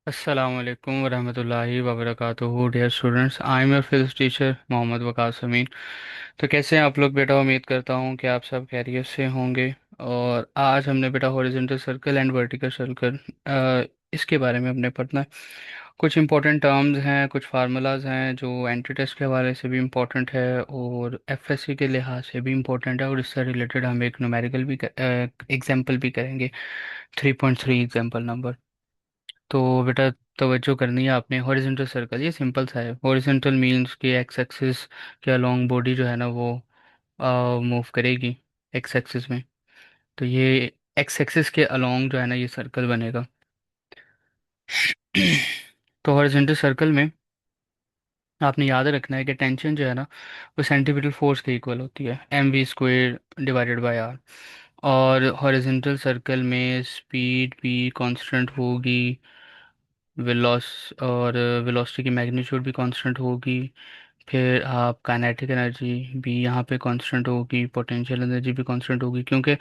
अस्सलाम वालेकुम वरहमतुल्लाहि वबरकातुहू। Dear students, I am your physics teacher Mohammad Waqas Amin. तो कैसे हैं आप लोग बेटा? उम्मीद करता हूँ कि आप सब खैरियत से होंगे। और आज हमने बेटा horizontal circle and vertical circle इसके बारे में हमने पढ़ना है। कुछ इंपॉर्टेंट टर्म्स हैं, कुछ फार्मूलाज हैं जो एंट्री टेस्ट के हवाले से भी इम्पोर्टेंट है और एफएससी के लिहाज से भी इम्पोर्टेंट है, और इससे रिलेटेड हम एक न्यूमेरिकल भी एग्जाम्पल भी करेंगे। 3.3 एग्जाम्पल नंबर। तो बेटा तवज्जो करनी है आपने। हॉरिजॉन्टल सर्कल ये सिंपल सा है। हॉरिजॉन्टल मीन्स कि एक्स एक्सिस के अलोंग बॉडी जो है ना वो मूव करेगी एक्स एक्सिस में। तो ये एक्स एक्सिस के अलोंग जो है ना ये सर्कल बनेगा। तो हॉरिजॉन्टल सर्कल में आपने याद रखना है कि टेंशन जो है ना वो सेंटीपिटल फोर्स के इक्वल होती है, mv² डिवाइडेड बाय आर। और हॉरिजॉन्टल सर्कल में स्पीड भी कांस्टेंट होगी, वेलोस और वेलोसिटी की मैग्नीट्यूड भी कांस्टेंट होगी। फिर आप काइनेटिक एनर्जी भी यहाँ पे कांस्टेंट होगी, पोटेंशियल एनर्जी भी कांस्टेंट होगी, क्योंकि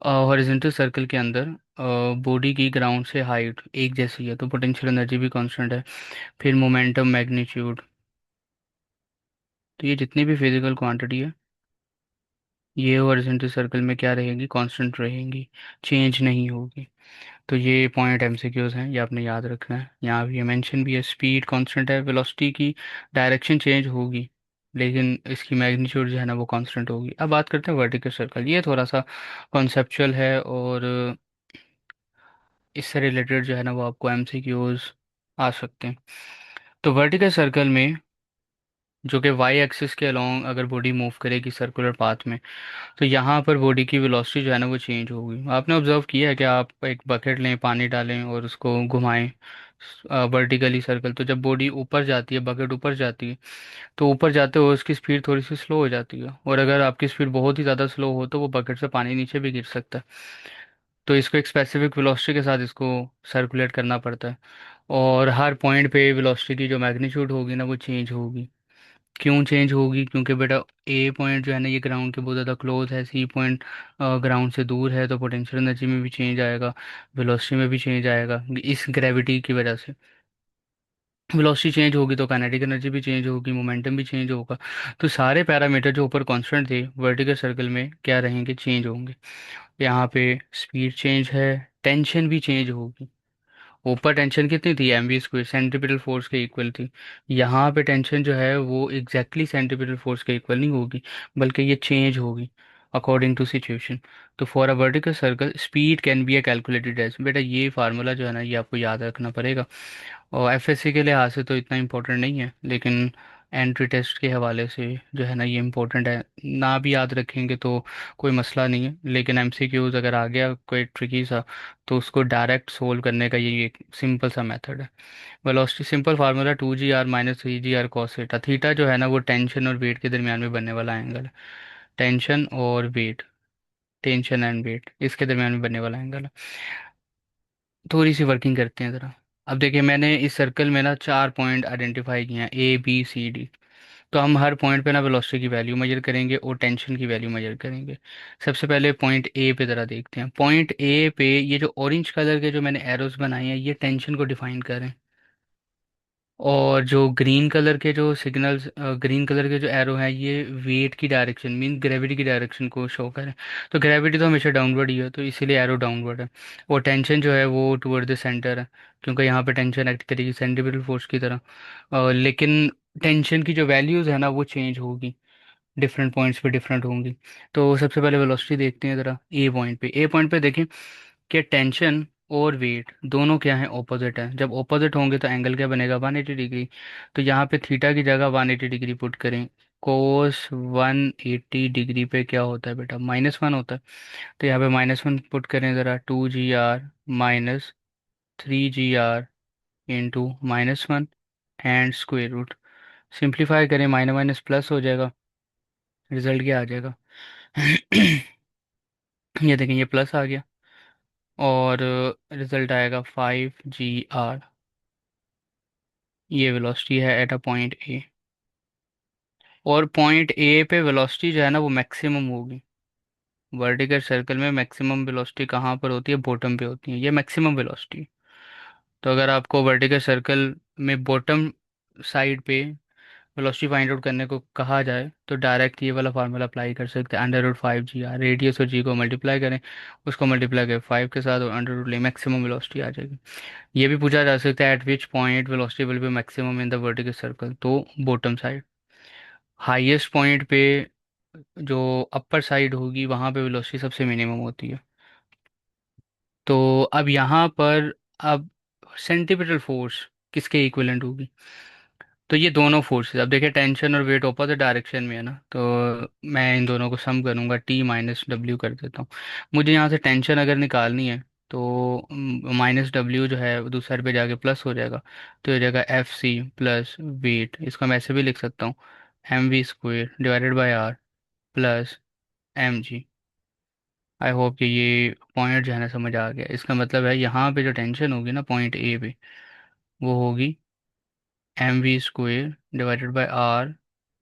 हॉरिजॉन्टल सर्कल के अंदर बॉडी की ग्राउंड से हाइट एक जैसी है, तो पोटेंशियल एनर्जी भी कांस्टेंट है। फिर मोमेंटम, मैग्नीट्यूड, तो ये जितनी भी फिजिकल क्वांटिटी है ये हॉरिजॉन्टल सर्कल में क्या रहेंगी? कांस्टेंट रहेंगी, चेंज नहीं होगी। तो ये पॉइंट एमसीक्यूज हैं, ये आपने याद रखना है। यहाँ भी ये मेंशन भी है, स्पीड कांस्टेंट है, वेलोसिटी की डायरेक्शन चेंज होगी लेकिन इसकी मैग्नीट्यूड जो है ना वो कांस्टेंट होगी। अब बात करते हैं वर्टिकल सर्कल। ये थोड़ा सा कॉन्सेप्चुअल है और इससे रिलेटेड जो है ना वो आपको एमसीक्यूज आ सकते हैं। तो वर्टिकल सर्कल में जो कि वाई एक्सिस के अलोंग अगर बॉडी मूव करेगी सर्कुलर पाथ में, तो यहाँ पर बॉडी की वेलोसिटी जो है ना वो चेंज होगी। आपने ऑब्जर्व किया है कि आप एक बकेट लें, पानी डालें और उसको घुमाएं वर्टिकली सर्कल, तो जब बॉडी ऊपर जाती है, बकेट ऊपर जाती है, तो ऊपर जाते हुए उसकी स्पीड थोड़ी सी स्लो हो जाती है, और अगर आपकी स्पीड बहुत ही ज़्यादा स्लो हो तो वो बकेट से पानी नीचे भी गिर सकता है। तो इसको एक स्पेसिफिक वेलोसिटी के साथ इसको सर्कुलेट करना पड़ता है। और हर पॉइंट पे वेलोसिटी की जो मैग्नीट्यूड होगी ना वो चेंज होगी। क्यों चेंज होगी? क्योंकि बेटा ए पॉइंट जो है ना ये ग्राउंड के बहुत ज़्यादा क्लोज है, सी पॉइंट ग्राउंड से दूर है, तो पोटेंशियल एनर्जी में भी चेंज आएगा, वेलोसिटी में भी चेंज आएगा इस ग्रेविटी की वजह से। वेलोसिटी चेंज होगी तो काइनेटिक एनर्जी भी चेंज होगी, मोमेंटम भी चेंज होगा। तो सारे पैरामीटर जो ऊपर कांस्टेंट थे वर्टिकल सर्कल में क्या रहेंगे? चेंज होंगे। यहाँ पे स्पीड चेंज है, टेंशन भी चेंज होगी। ऊपर टेंशन कितनी थी? mv² सेंट्रीपिटल फोर्स के इक्वल थी। यहाँ पे टेंशन जो है वो एग्जैक्टली सेंट्रीपिटल फोर्स के इक्वल नहीं होगी, बल्कि ये चेंज होगी अकॉर्डिंग टू सिचुएशन। तो for a vertical circle speed can be a calculated as, बेटा ये फार्मूला जो है ना ये आपको याद रखना पड़ेगा। और एफएससी के लिहाज से तो इतना इम्पोर्टेंट नहीं है, लेकिन एंट्री टेस्ट के हवाले से जो है ना ये इम्पोर्टेंट है। ना भी याद रखेंगे तो कोई मसला नहीं है, लेकिन एमसीक्यूज अगर आ गया कोई ट्रिकी सा तो उसको डायरेक्ट सोल्व करने का ये एक सिंपल सा मेथड है। Velocity simple formula 2g r minus 3g r cos theta. Theta जो है ना वो टेंशन और वेट के दरमियान में बनने वाला एंगल है। टेंशन और वेट, टेंशन एंड वेट इसके दरमियान में बनने वाला एंगल है। थोड़ी सी वर्किंग करते हैं ज़रा। अब देखिए मैंने इस सर्कल में ना 4 पॉइंट आइडेंटिफाई किए हैं, A B C D। तो हम हर पॉइंट पे ना वेलोसिटी की वैल्यू मेजर करेंगे और टेंशन की वैल्यू मेजर करेंगे। सबसे पहले पॉइंट ए पे ज़रा देखते हैं। पॉइंट ए पे ये जो ऑरेंज कलर के जो मैंने एरोस बनाए हैं ये टेंशन को डिफाइन करें, और जो ग्रीन कलर के जो सिग्नल्स, ग्रीन कलर के जो एरो हैं ये वेट की डायरेक्शन मीन ग्रेविटी की डायरेक्शन को शो करें। तो ग्रेविटी तो हमेशा डाउनवर्ड ही है तो इसीलिए एरो डाउनवर्ड है। और टेंशन जो है वो टुवर्ड द सेंटर है, क्योंकि यहाँ पे टेंशन एक्ट करेगी सेंट्रीपिटल फोर्स की तरह। लेकिन टेंशन की जो वैल्यूज़ है ना वो चेंज होगी, डिफरेंट पॉइंट्स पे डिफरेंट होंगी। तो सबसे पहले वेलोसिटी देखते हैं ज़रा। ए पॉइंट पे देखें कि टेंशन और वेट दोनों क्या हैं? ऑपोजिट हैं। जब ऑपोजिट होंगे तो एंगल क्या बनेगा? 180 डिग्री। तो यहाँ पे थीटा की जगह 180 डिग्री पुट करें। कोस 180 डिग्री पे क्या होता है बेटा? -1 होता है। तो यहाँ पे -1 पुट करें ज़रा। 2g r minus 3g r into -1 and square root. Simplify करें, माइनस माइनस प्लस हो जाएगा, रिजल्ट क्या आ जाएगा? ये देखें ये प्लस आ गया, और रिजल्ट आएगा 5g r। ये वेलोसिटी है एट अ पॉइंट ए। और पॉइंट ए पे वेलोसिटी जो है ना वो मैक्सिमम होगी। वर्टिकल सर्कल में मैक्सिमम वेलोसिटी कहाँ पर होती है? बॉटम पे होती है, ये मैक्सिमम वेलोसिटी। तो अगर आपको वर्टिकल सर्कल में बॉटम साइड पे वेलोसिटी फाइंड आउट करने को कहा जाए तो डायरेक्ट ये वाला फार्मूला अप्लाई कर सकते हैं, under root 5 ji are, radius और जी को मल्टीप्लाई करें, उसको मल्टीप्लाई करें 5 के साथ और अंडर रूट ले, मैक्सिमम वेलोसिटी आ जाएगी। ये भी पूछा जा सकता है eight which point velocity will be maximum in the vertical circle, तो बॉटम साइड। हाईएस्ट पॉइंट पे जो अपर साइड होगी वहाँ पे वेलोसिटी सबसे मिनिमम होती है। तो अब यहाँ पर अब सेंटीपिटल फोर्स किसके इक्विवेलेंट होगी? तो ये दोनों फोर्सेस, अब देखिए टेंशन और वेट ऑपोजिट डायरेक्शन में है ना, तो मैं इन दोनों को सम करूंगा, टी माइनस डब्ल्यू कर देता हूँ। मुझे यहाँ से टेंशन अगर निकालनी है तो माइनस डब्ल्यू जो है वो दूसरी साइड पे जाके प्लस हो जाएगा, तो हो जाएगा एफ सी प्लस वेट, इसको मैं ऐसे भी लिख सकता हूँ, m v square divided by r plus m g. I hope कि ये पॉइंट जो है ना समझ आ गया। इसका मतलब है यहाँ पे जो टेंशन होगी ना पॉइंट ए पे, वो होगी m v square divided by r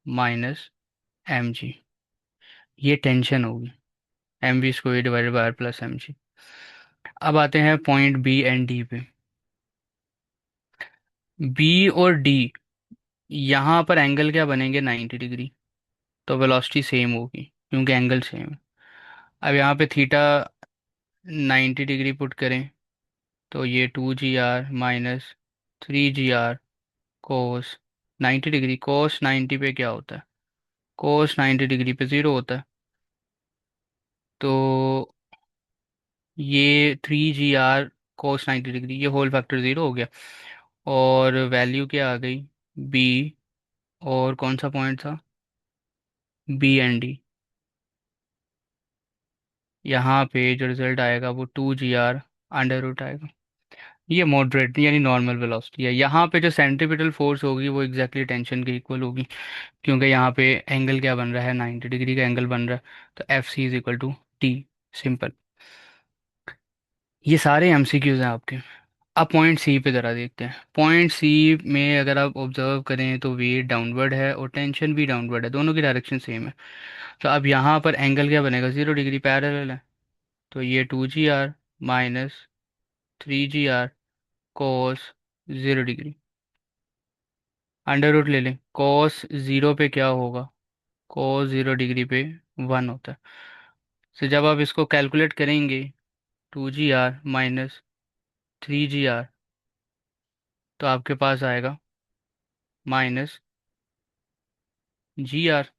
minus m g. ये टेंशन होगी, m v square divided by r plus m g. अब आते हैं पॉइंट बी एंड डी पे। बी और डी, यहाँ पर एंगल क्या बनेंगे, 90 डिग्री। तो वेलोसिटी सेम होगी क्योंकि एंगल सेम है। अब यहाँ पे थीटा 90 डिग्री पुट करें तो ये 2 g r minus 3 g r cos 90 degree. Cos 90 पे क्या होता है, कोस 90 डिग्री पे 0 होता है। तो ये 3 जी आर कोस 90 डिग्री, ये होल फैक्टर 0 हो गया। और वैल्यू क्या आ गई, बी, और कौन सा पॉइंट था, बी एंड डी। यहाँ पे जो रिजल्ट आएगा वो 2 जी आर अंडर रूट आएगा। ये मॉडरेट यानी नॉर्मल वेलोसिटी है। यहाँ पे जो सेंट्रीपिटल फोर्स होगी वो एग्जैक्टली टेंशन के इक्वल होगी, क्योंकि यहाँ पे एंगल क्या बन रहा है, 90 डिग्री का एंगल बन रहा है। तो f c is equal to t, simple. ये सारे एमसीक्यूज हैं आपके। अब पॉइंट सी पे ज़रा देखते हैं। पॉइंट सी में अगर आप ऑब्जर्व करें तो वेट डाउनवर्ड है और टेंशन भी डाउनवर्ड है, दोनों की डायरेक्शन सेम है। तो अब यहाँ पर एंगल क्या बनेगा, 0 डिग्री पैरेलल है। तो ये 2 g r minus 3 g r cos 0 degree, under root ले लें, कोस 0 पे क्या होगा, कोस 0 डिग्री पे 1 होता है। तो जब आप इसको कैलकुलेट करेंगे 2 g r minus 3 g are, तो आपके पास आएगा -जी आर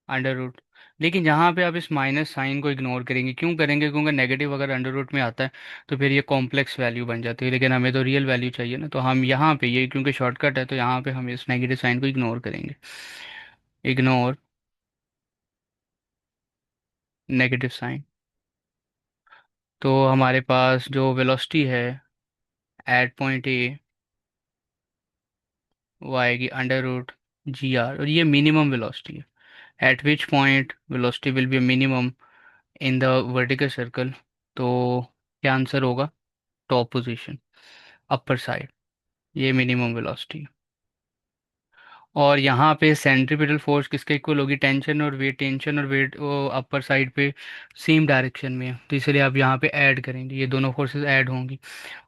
अंडर रूट। लेकिन यहाँ पे आप इस माइनस साइन को इग्नोर करेंगे, क्यों करेंगे, क्योंकि नेगेटिव अगर अंडर रूट में आता है तो फिर ये कॉम्प्लेक्स वैल्यू बन जाती है, लेकिन हमें तो रियल वैल्यू चाहिए ना, तो हम यहाँ पे ये क्योंकि शॉर्टकट है तो यहाँ पे हम इस नेगेटिव साइन को इग्नोर करेंगे, इग्नोर नेगेटिव साइन। तो हमारे पास जो वेलोसिटी है एट पॉइंट ए, वो आएगी अंडर रूट जी आर, और ये मिनिमम वेलोसिटी है, eight which point velocity will be minimum in the vertical circle. तो क्या आंसर होगा, टॉप पोजीशन, अपर साइड, ये मिनिमम वेलोसिटी। और यहाँ पे सेंट्रीपिटल फोर्स किसके इक्वल होगी, टेंशन और वेट, टेंशन और वेट वो अपर साइड पे सेम डायरेक्शन में है, तो इसलिए आप यहाँ पे ऐड करेंगे, ये दोनों फोर्सेस ऐड होंगी।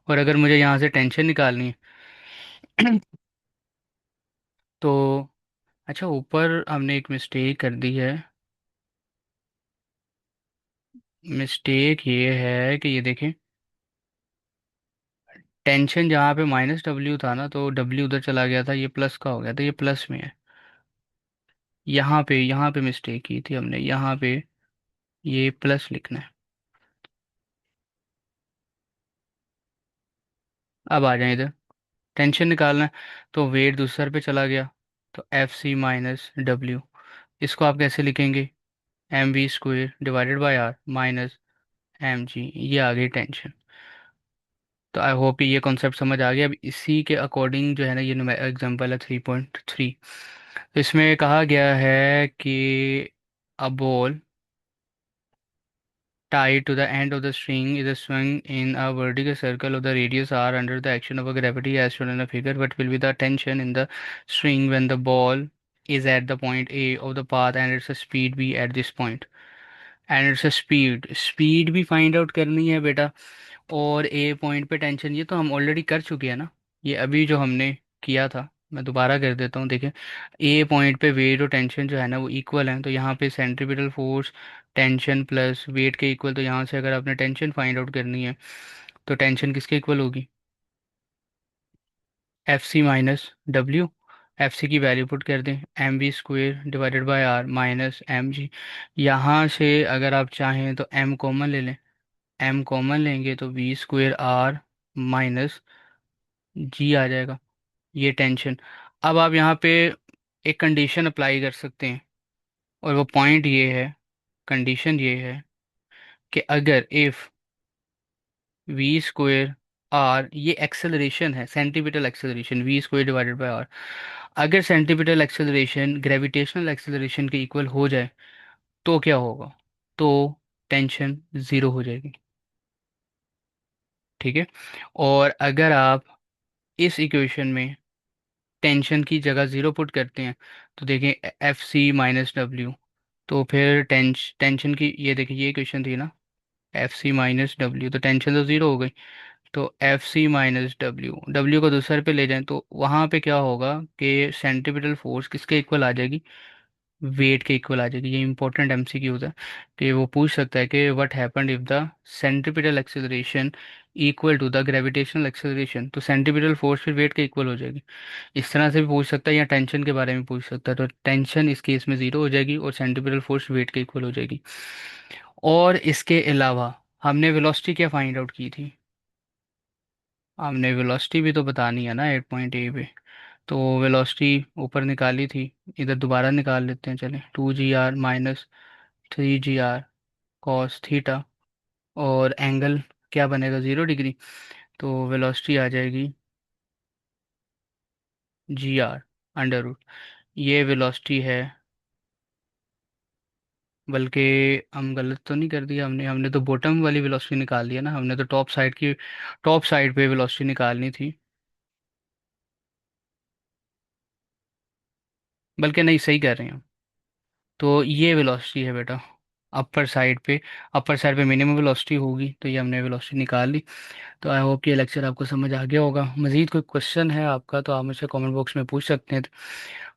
और अगर मुझे यहाँ से टेंशन निकालनी है तो अच्छा, ऊपर हमने एक मिस्टेक कर दी है। मिस्टेक ये है कि ये देखें, टेंशन जहाँ पे माइनस डब्ल्यू था ना, तो डब्ल्यू उधर चला गया था, ये प्लस का हो गया, तो ये प्लस में है। यहाँ पे मिस्टेक की थी हमने, यहाँ पे ये प्लस लिखना है। अब आ जाए इधर, टेंशन निकालना है, तो वेट दूसरे पे चला गया, तो एफ सी माइनस डब्ल्यू, इसको आप कैसे लिखेंगे, m v square divided by r minus m g, ये आ गई टेंशन। तो आई होप ये कॉन्सेप्ट समझ आ गया। अब इसी के अकॉर्डिंग जो है ना, ये एग्जांपल है 3.3। तो इसमें कहा गया है कि a ball tied to the end of the string is swung in a vertical circle of the radius r under the action of a gravity as shown in the figure. What will be the tension in the string when the ball is at the point A of the path and its speed b at this point? And its speed भी find out करनी है बेटा। और ए point पे tension, ये तो हम already कर चुके हैं ना, ये अभी जो हमने किया था। मैं दोबारा कर देता हूँ, देखिए ए पॉइंट पे वेट और टेंशन जो है ना वो इक्वल हैं, तो यहाँ पे centripetal force tension plus weight के इक्वल, तो यहाँ से अगर आपने टेंशन फाइंड आउट करनी है तो टेंशन किसके इक्वल होगी, एफ सी माइनस डब्ल्यू। एफ सी की वैल्यू पुट कर दें, m v square divided by r minus m g. यहाँ से अगर आप चाहें तो एम कॉमन ले लें, एम कॉमन लेंगे तो वी स्क्वेयर आर माइनस जी आ जाएगा, ये टेंशन। अब आप यहाँ पे एक कंडीशन अप्लाई कर सकते हैं, और वो पॉइंट ये है, कंडीशन ये है कि अगर इफ़ वी स्क्वेयर आर, ये एक्सेलरेशन है, centripetal acceleration, v square divided by r, अगर सेंटीपिटल एक्सेलरेशन ग्रेविटेशनल एक्सेलरेशन के इक्वल हो जाए तो क्या होगा, तो टेंशन ज़ीरो हो जाएगी। ठीक है। और अगर आप इस इक्वेशन में टेंशन की जगह ज़ीरो पुट करते हैं तो देखें एफ सी माइनस डब्ल्यू, तो फिर टेंशन की, ये देखिए ये इक्वेशन थी ना, एफ सी माइनस डब्ल्यू, तो टेंशन तो ज़ीरो हो गई। तो f c minus W, W को दूसरे पे ले जाएं तो वहाँ पे क्या होगा कि सेंट्रीपिटल फोर्स किसके इक्वल आ जाएगी, वेट के इक्वल आ जाएगी। ये इंपॉर्टेंट एमसीक्यूज है कि वो पूछ सकता है कि what happened if the centripetal acceleration equal to the gravitational acceleration, तो सेंट्रीपिटल फोर्स फिर वेट के इक्वल हो जाएगी। इस तरह से भी पूछ सकता है, या टेंशन के बारे में पूछ सकता है, तो टेंशन इस केस में ज़ीरो हो जाएगी और सेंट्रीपिटल फोर्स वेट के इक्वल हो जाएगी। और इसके अलावा हमने वेलोसिटी क्या फाइंड आउट की थी, हमने वेलोसिटी भी तो बतानी है ना एट पॉइंट ए पे, तो वेलोसिटी ऊपर निकाली थी, इधर दोबारा निकाल लेते हैं, चलें, two g r minus three g r cos theta, और एंगल क्या बनेगा, 0 डिग्री, तो वेलोसिटी आ जाएगी जी आर अंडर रूट, ये वेलोसिटी है। बल्कि हम गलत तो नहीं कर दिया हमने, हमने तो बॉटम वाली वेलोसिटी निकाल दिया ना, हमने तो टॉप साइड की, टॉप साइड पे वेलोसिटी निकालनी थी। बल्कि नहीं, सही कर रहे हैं हम, तो ये वेलोसिटी है बेटा अपर साइड पे, अपर साइड पे मिनिमम वेलोसिटी होगी, तो ये हमने वेलोसिटी निकाल ली। तो आई होप कि ये लेक्चर आपको समझ आ गया होगा। मज़ीद कोई क्वेश्चन है आपका तो आप मुझसे कमेंट बॉक्स में पूछ सकते हैं।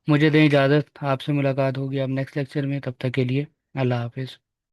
मुझे दें इजाज़त, आपसे मुलाकात होगी अब नेक्स्ट लेक्चर में, तब तक के लिए अल्लाह हाफिज़।